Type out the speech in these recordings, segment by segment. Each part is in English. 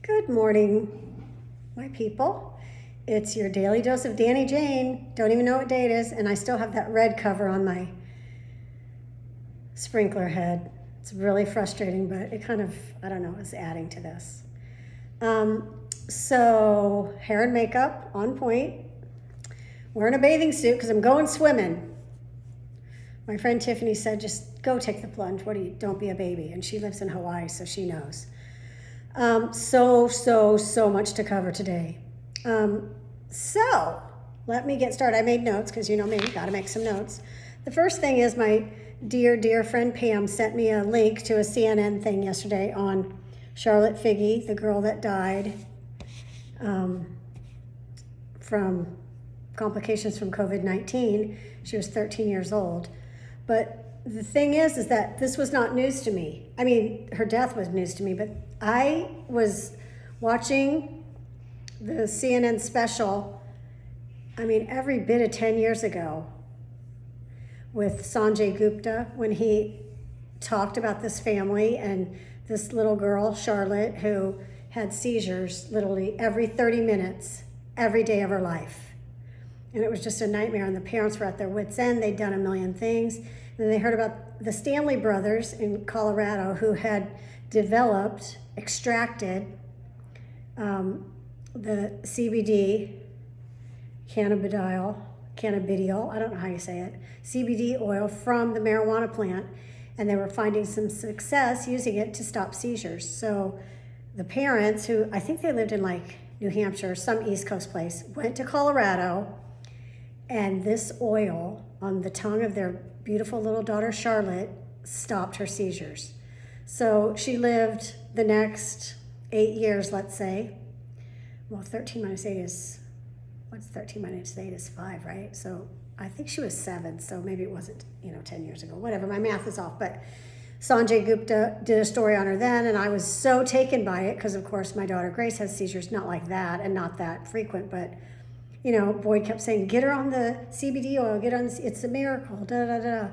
Good morning, my people. It's your daily dose of Dani Jane. Don't even know what day it is, and I still have that red cover on my sprinkler head. It's really frustrating, but it kind of, I don't know, is adding to this. So hair and makeup on point. Wearing a bathing suit because I'm going swimming. My friend Tiffany said, just go take the plunge. Don't be a baby. And she lives in Hawaii, so she knows. So much to cover today. So let me get started. I made notes because you know me, got to make some notes. The first thing is my dear friend Pam sent me a link to a CNN thing yesterday on Charlotte Figge, the girl that died from complications from COVID-19. She was 13 years old. But the thing is that this was not news to me. I mean, her death was news to me, but I was watching the CNN special, every bit of 10 years ago with Sanjay Gupta when he talked about this family and this little girl, Charlotte, who had seizures literally every 30 minutes, every day of her life. And it was just a nightmare, and the parents were at their wits' end. They'd done a million things. And then they heard about the Stanley brothers in Colorado who had extracted the CBD, cannabidiol, I don't know how you say it, CBD oil from the marijuana plant, and they were finding some success using it to stop seizures. So the parents, who I think they lived in like New Hampshire, some East Coast place, went to Colorado, and this oil on the tongue of their beautiful little daughter, Charlotte, stopped her seizures. So she lived the next 8 years, let's say. Well, 13 minus 8 is, what's 13 minus 8 is 5, right? So I think she was 7, so maybe it wasn't, 10 years ago. Whatever, my math is off. But Sanjay Gupta did a story on her then, and I was so taken by it because, of course, my daughter Grace has seizures, not like that and not that frequent, but Boyd kept saying, get her on the CBD oil, it's a miracle, da, da, da.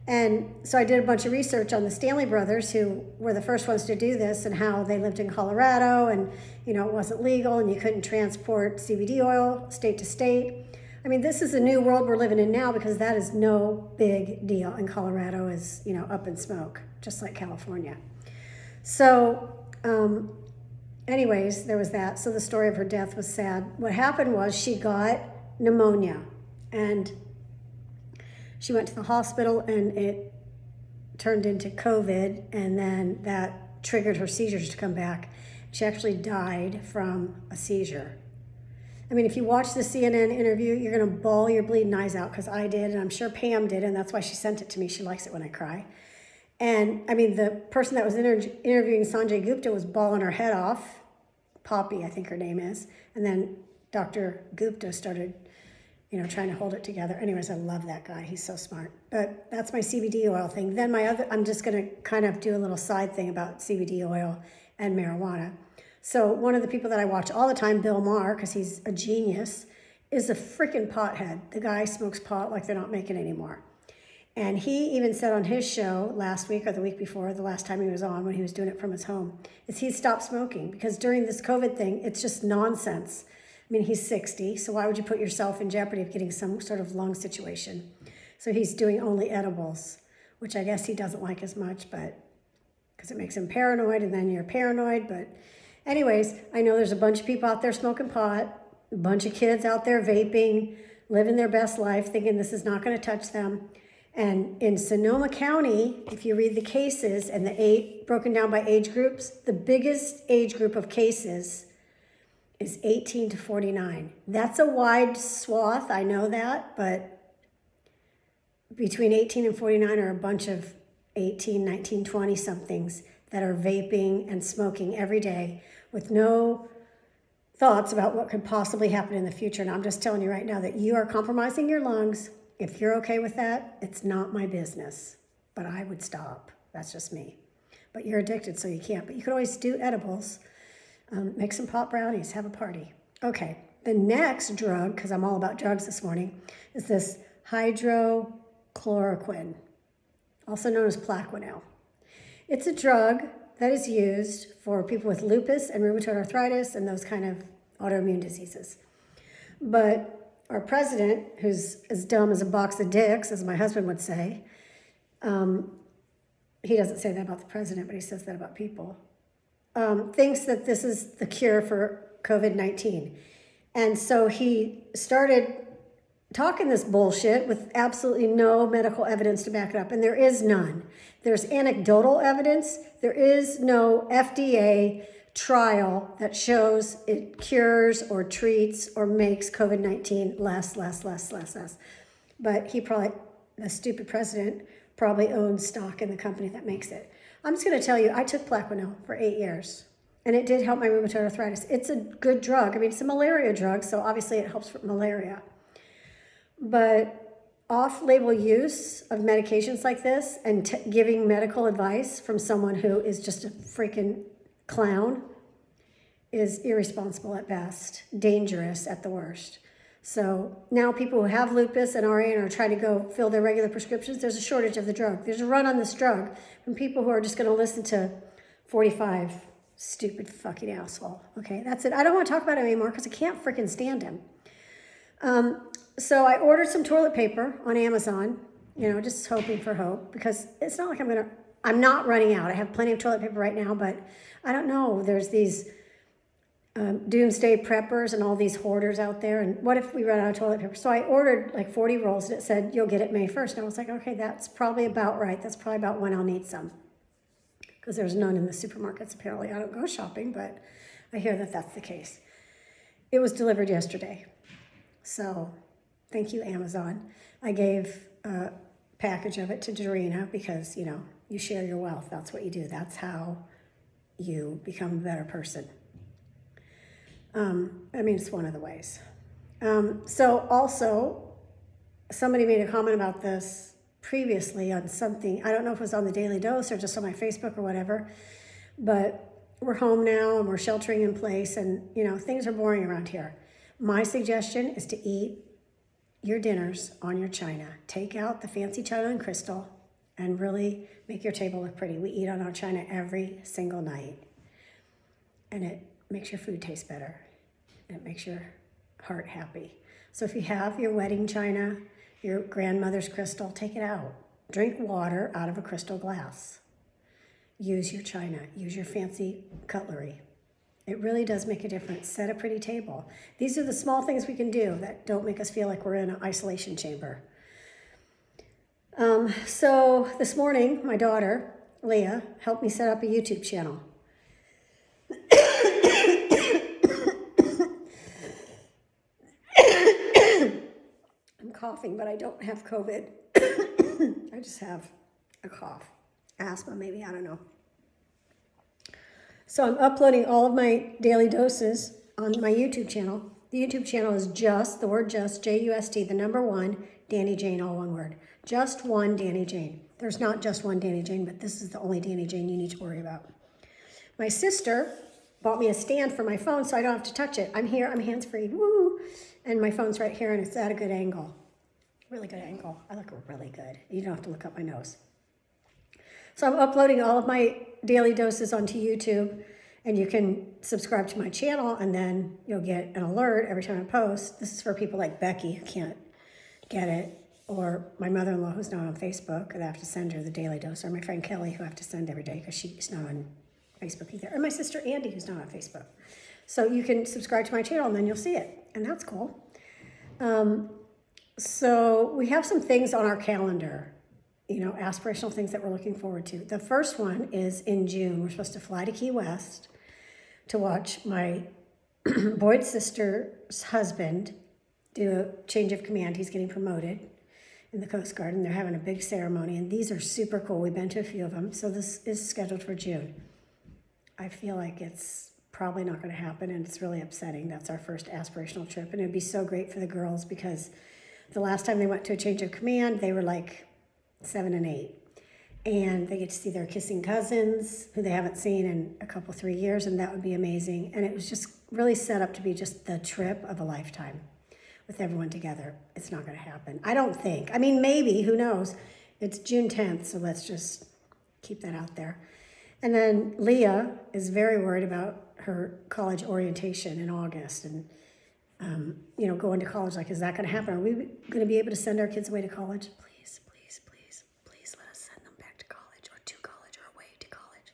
And so I did a bunch of research on the Stanley brothers, who were the first ones to do this, and how they lived in Colorado, and, it wasn't legal, and you couldn't transport CBD oil state to state. This is a new world we're living in now, because that is no big deal. And Colorado is, up in smoke, just like California. So, anyways, there was that. So the story of her death was sad. What happened was she got pneumonia, and she went to the hospital, and it turned into COVID, and then that triggered her seizures to come back. She actually died from a seizure. If you watch the CNN interview, you're going to bawl your bleeding eyes out, because I did, and I'm sure Pam did, and that's why she sent it to me. She likes it when I cry. And the person that was interviewing Sanjay Gupta was bawling her head off. Poppy, I think her name is. And then Dr. Gupta started, trying to hold it together. Anyways, I love that guy. He's so smart. But that's my CBD oil thing. Then I'm just going to kind of do a little side thing about CBD oil and marijuana. So one of the people that I watch all the time, Bill Maher, because he's a genius, is a freaking pothead. The guy smokes pot like they're not making anymore. And he even said on his show last week or the week before, the last time he was on, when he was doing it from his home, is he stopped smoking. Because during this COVID thing, it's just nonsense. He's 60, so why would you put yourself in jeopardy of getting some sort of lung situation? So he's doing only edibles, which I guess he doesn't like as much, but because it makes him paranoid, and then you're paranoid. But anyways, I know there's a bunch of people out there smoking pot, a bunch of kids out there vaping, living their best life, thinking this is not going to touch them. And in Sonoma County, if you read the cases and broken down by age groups, the biggest age group of cases is 18 to 49. That's a wide swath, I know that, but between 18 and 49 are a bunch of 18, 19, 20 somethings that are vaping and smoking every day with no thoughts about what could possibly happen in the future. And I'm just telling you right now that you are compromising your lungs. If you're okay with that, it's not my business, but I would stop. That's just me. But you're addicted, so you can't. But you could always do edibles, make some pot brownies, have a party. Okay, the next drug, because I'm all about drugs this morning, is this hydrochloroquine, also known as Plaquenil. It's a drug that is used for people with lupus and rheumatoid arthritis and those kind of autoimmune diseases. But our president, who's as dumb as a box of dicks, as my husband would say, he doesn't say that about the president, but he says that about people, thinks that this is the cure for COVID-19. And so he started talking this bullshit with absolutely no medical evidence to back it up. And there is none. There's anecdotal evidence. There is no FDA trial that shows it cures or treats or makes COVID-19 less. But he probably, the stupid president, probably owns stock in the company that makes it. I'm just going to tell you, I took Plaquenil for 8 years, and it did help my rheumatoid arthritis. It's a good drug. I mean, it's a malaria drug, so obviously it helps with malaria. But off-label use of medications like this and giving medical advice from someone who is just a freaking clown is irresponsible at best, dangerous at the worst. So now people who have lupus and RA and are trying to go fill their regular prescriptions, there's a shortage of the drug. There's a run on this drug from people who are just going to listen to 45 stupid fucking asshole. Okay, that's it. I don't want to talk about him anymore because I can't freaking stand him. So I ordered some toilet paper on Amazon, just hoping for hope, because it's not like I'm not running out. I have plenty of toilet paper right now, but I don't know. There's these doomsday preppers and all these hoarders out there, and what if we run out of toilet paper? So I ordered like 40 rolls, and it said, you'll get it May 1st. And I was like, okay, that's probably about right. That's probably about when I'll need some, because there's none in the supermarkets, apparently. I don't go shopping, but I hear that that's the case. It was delivered yesterday. So thank you, Amazon. I gave a package of it to Dorina because, you share your wealth. That's what you do. That's how you become a better person. It's one of the ways. So also, somebody made a comment about this previously on something. I don't know if it was on the Daily Dose or just on my Facebook or whatever, but we're home now and we're sheltering in place, and, things are boring around here. My suggestion is to eat your dinners on your china. Take out the fancy china and crystal and really make your table look pretty. We eat on our china every single night, and it makes your food taste better, and it makes your heart happy. So if you have your wedding china, your grandmother's crystal, take it out. Drink water out of a crystal glass. Use your china. Use your fancy cutlery. It really does make a difference. Set a pretty table. These are the small things we can do that don't make us feel like we're in an isolation chamber. So this morning, my daughter, Leah, helped me set up a YouTube channel. I'm coughing, but I don't have COVID. I just have a cough. Asthma, maybe, I don't know. So I'm uploading all of my daily doses on my YouTube channel. The YouTube channel is just, the word just, J-U-S-T, the number 1, Dani Jane, all one word. Just one Dani Jane. There's not just one Dani Jane, but this is the only Dani Jane you need to worry about. My sister bought me a stand for my phone so I don't have to touch it. I'm here, I'm hands-free, woo! And my phone's right here and it's at a good angle. Really good angle. I look really good. You don't have to look up my nose. So I'm uploading all of my daily doses onto YouTube, and you can subscribe to my channel, and then you'll get an alert every time I post. This is for people like Becky who can't get it, or my mother-in-law who's not on Facebook, and I have to send her the daily dose, or my friend Kelly who I have to send every day because she's not on Facebook either, or my sister Andy who's not on Facebook. So you can subscribe to my channel, and then you'll see it, and that's cool. So we have some things on our calendar, aspirational things that we're looking forward to. The first one is in June. We're supposed to fly to Key West to watch my Boyd's sister's husband do a change of command. He's getting promoted in the Coast Guard, and they're having a big ceremony, and these are super cool. We've been to a few of them, so this is scheduled for June. I feel like it's probably not going to happen, and it's really upsetting. That's our first aspirational trip, and it'd be so great for the girls because the last time they went to a change of command, they were like 7 and 8. And they get to see their kissing cousins who they haven't seen in a couple, 3 years, and that would be amazing. And it was just really set up to be just the trip of a lifetime with everyone together. It's not going to happen. I don't think. I mean, maybe, who knows? It's June 10th, so let's just keep that out there. And then Leah is very worried about her college orientation in August and, going to college. Like, is that going to happen? Are we going to be able to send our kids away to college? Please, please, please, please let us send them back to college or to college or away to college.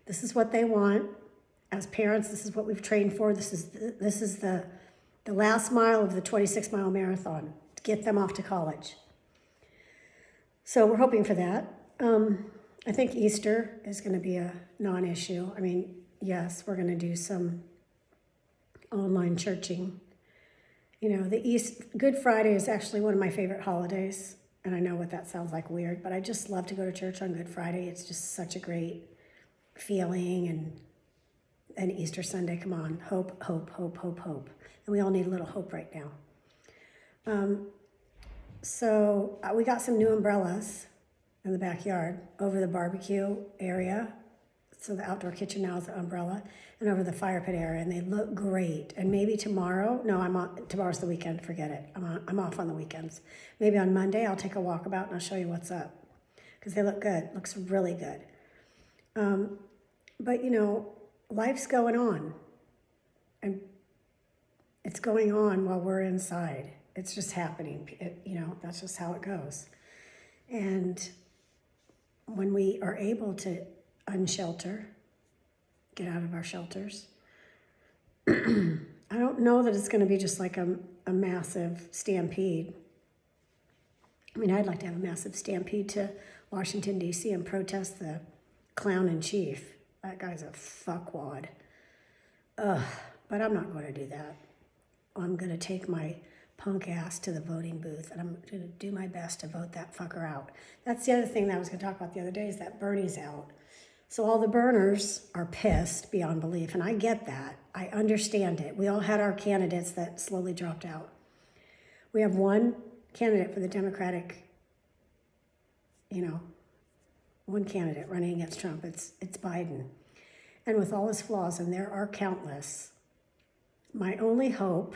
This is what they want. As parents, this is what we've trained for. This is the last mile of the 26-mile marathon to get them off to college. So we're hoping for that. I think Easter is going to be a non-issue. I mean, yes, we're going to do some online churching. Good Friday is actually one of my favorite holidays. And I know what that sounds like weird, but I just love to go to church on Good Friday. It's just such a great feeling. And Easter Sunday, come on, hope, hope, hope, hope, hope. And we all need a little hope right now. So we got some new umbrellas in the backyard over the barbecue area. So the outdoor kitchen now is an umbrella, and over the fire pit area, and they look great. And maybe tomorrow, tomorrow's the weekend, forget it. I'm off on the weekends. Maybe on Monday I'll take a walkabout and I'll show you what's up, because they look good, looks really good. But life's going on, and it's going on while we're inside. It's just happening. That's just how it goes. And when we are able to unshelter, get out of our shelters, I don't know that it's going to be just like a massive stampede. I mean, I'd like to have a massive stampede to Washington, D.C. and protest the clown in chief. That guy's a fuckwad. But I'm not going to do that. I'm going to take my punk ass to the voting booth, and I'm going to do my best to vote that fucker out. That's the other thing that I was going to talk about the other day, is that Bernie's out. So all the burners are pissed beyond belief, and I get that. I understand it. We all had our candidates that slowly dropped out. We have one candidate for the Democratic, one candidate running against Trump. It's Biden. And with all his flaws, and there are countless, my only hope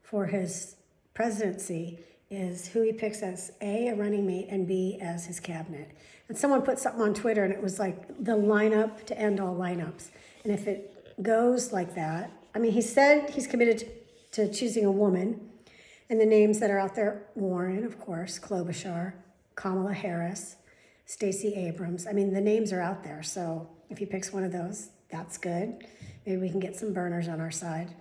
for his presidency is who he picks as A, a running mate, and B, as his cabinet. And someone put something on Twitter, and it was like the lineup to end all lineups. And if it goes like that, I mean, he said he's committed to choosing a woman, and the names that are out there, Warren, of course, Klobuchar, Kamala Harris, Stacey Abrams. I mean, the names are out there. So if he picks one of those, that's good. Maybe we can get some burners on our side.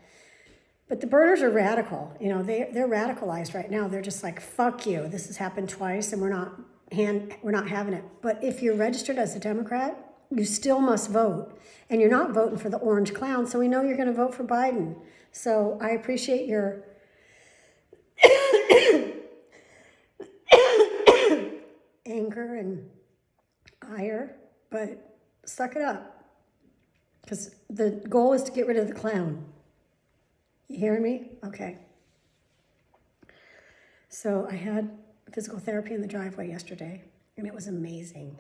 But the burners are radical. They're radicalized right now. They're just like, fuck you. This has happened twice, and we're not having it. But if you're registered as a Democrat, you still must vote. And you're not voting for the orange clown, so we know you're going to vote for Biden. So I appreciate your anger and ire, but suck it up. Because the goal is to get rid of the clown. You hearing me? Okay. So I had physical therapy in the driveway yesterday, and it was amazing.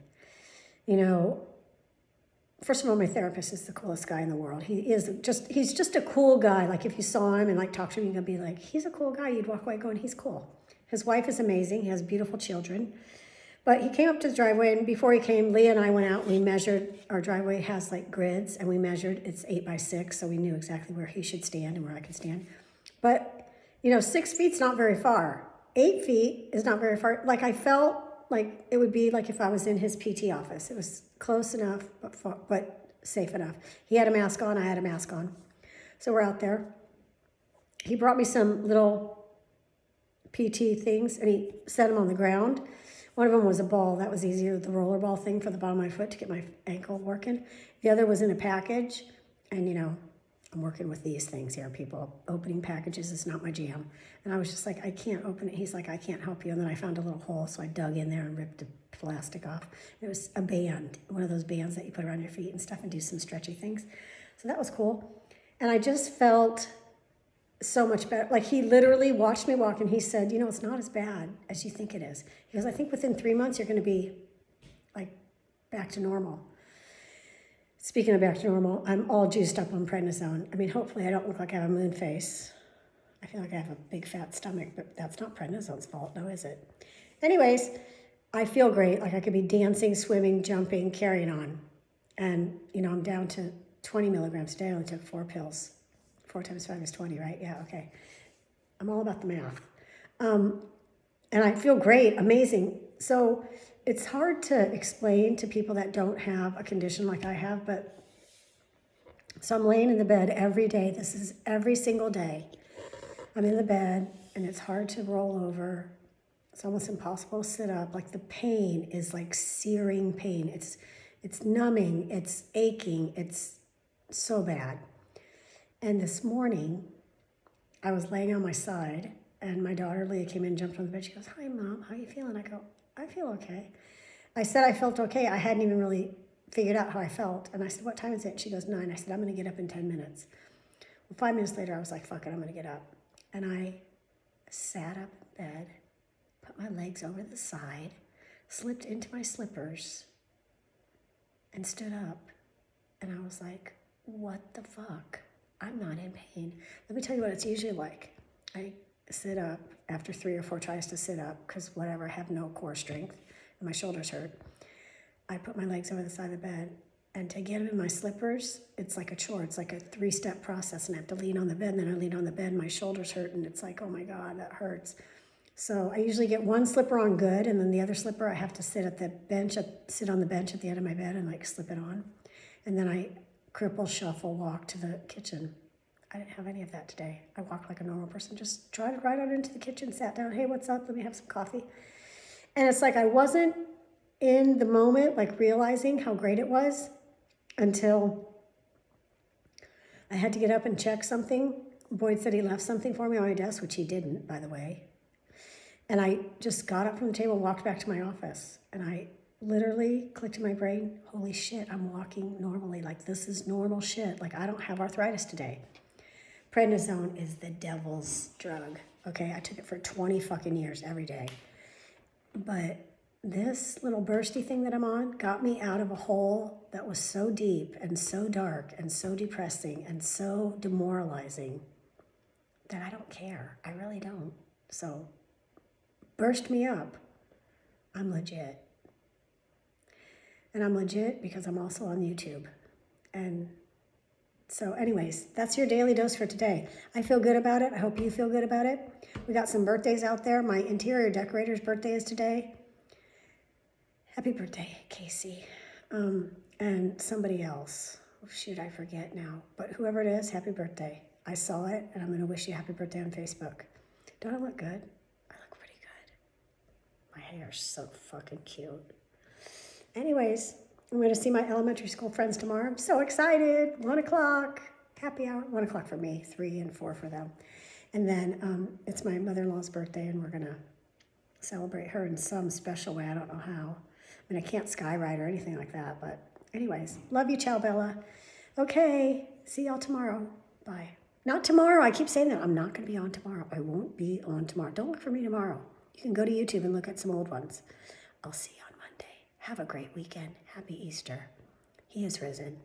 First of all, my therapist is the coolest guy in the world. He's just a cool guy. Like, if you saw him and talked to him, you're gonna be like, he's a cool guy. You'd walk away going, he's cool. His wife is amazing. He has beautiful children. But he came up to the driveway, and before he came, Leah and I went out. We measured. Our driveway has grids, and we measured. It's 8x6, so we knew exactly where he should stand and where I could stand. But 6 feet's not very far. 8 feet is not very far. I felt like it would be like if I was in his PT office. It was close enough, but safe enough. He had a mask on. I had a mask on. So we're out there. He brought me some little PT things, and he set them on the ground. One of them was a ball. That was easier, the roller ball thing for the bottom of my foot to get my ankle working. The other was in a package. And, I'm working with these things here, people. Opening packages is not my jam. And I was just like, I can't open it. He's like, I can't help you. And then I found a little hole, so I dug in there and ripped the plastic off. It was a band, one of those bands that you put around your feet and stuff and do some stretchy things. So that was cool. And I just felt so much better. He literally watched me walk, and he said, it's not as bad as you think it is. He goes, I think within 3 months you're going to be back to normal. Speaking of back to normal, I'm all juiced up on prednisone. I mean, hopefully I don't look like I have a moon face. I feel like I have a big fat stomach, but that's not prednisone's fault, no, is it? Anyways, I feel great. I could be dancing, swimming, jumping, carrying on. And, I'm down to 20 milligrams a day. I only took 4 pills. 4 times 5 is 20, right? Yeah, okay. I'm all about the math. And I feel great, amazing. So it's hard to explain to people that don't have a condition like I have, but so I'm laying in the bed every day. This is every single day. I'm in the bed and it's hard to roll over. It's almost impossible to sit up. Like the pain is like searing pain. It's numbing, it's aching, it's so bad. And this morning, I was laying on my side and my daughter Leah came in and jumped on the bed. She goes, "Hi, Mom, how you feeling?" I go, "I feel okay." I said I felt okay. I hadn't even really figured out how I felt. And I said, "What time is it?" She goes, 9. I said, "I'm going to get up in 10 minutes. Well, 5 minutes later, I was like, fuck it, I'm going to get up. And I sat up in bed, put my legs over the side, slipped into my slippers, and stood up. And I was like, what the fuck? I'm not in pain. Let me tell you what it's usually like. I sit up after 3 or 4 tries to sit up because whatever, I have no core strength and my shoulders hurt. I put my legs over the side of the bed, and to get them in my slippers, it's like a chore. It's like a 3-step process, and I have to lean on the bed, and then I lean on the bed, and my shoulders hurt, and it's like, oh my God, that hurts. So I usually get one slipper on good, and then the other slipper I have to sit at the bench, sit on the bench at the end of my bed and like slip it on. And then I cripple, shuffle, walk to the kitchen. I didn't have any of that today. I walked like a normal person, just trotted right out into the kitchen, sat down, hey, what's up? Let me have some coffee. And it's like I wasn't in the moment, like realizing how great it was until I had to get up and check something. Boyd said he left something for me on my desk, which he didn't, by the way. And I just got up from the table and walked back to my office. And I literally clicked in my brain, holy shit, I'm walking normally. Like, this is normal shit. Like, I don't have arthritis today. Prednisone is the devil's drug. Okay, I took it for 20 fucking years every day. But this little bursty thing that I'm on got me out of a hole that was so deep and so dark and so depressing and so demoralizing that I don't care. I really don't. So burst me up. I'm legit. And I'm legit because I'm also on YouTube. And so anyways, that's your daily dose for today. I feel good about it. I hope you feel good about it. We got some birthdays out there. My interior decorator's birthday is today. Happy birthday, Casey. And somebody else. Oh, shoot, I forget now. But whoever it is, happy birthday. I saw it, and I'm going to wish you happy birthday on Facebook. Don't I look good? I look pretty good. My hair's so fucking cute. Anyways, I'm going to see my elementary school friends tomorrow. I'm so excited. 1 o'clock. Happy hour. 1 o'clock for me. 3 and 4 for them. And then it's my mother-in-law's birthday, and we're going to celebrate her in some special way. I don't know how. I mean, I can't skyride or anything like that. But anyways, love you, ciao, Bella. Okay, see y'all tomorrow. Bye. Not tomorrow. I keep saying that. I'm not going to be on tomorrow. I won't be on tomorrow. Don't look for me tomorrow. You can go to YouTube and look at some old ones. I'll see you on Monday. Have a great weekend. Happy Easter. He is risen.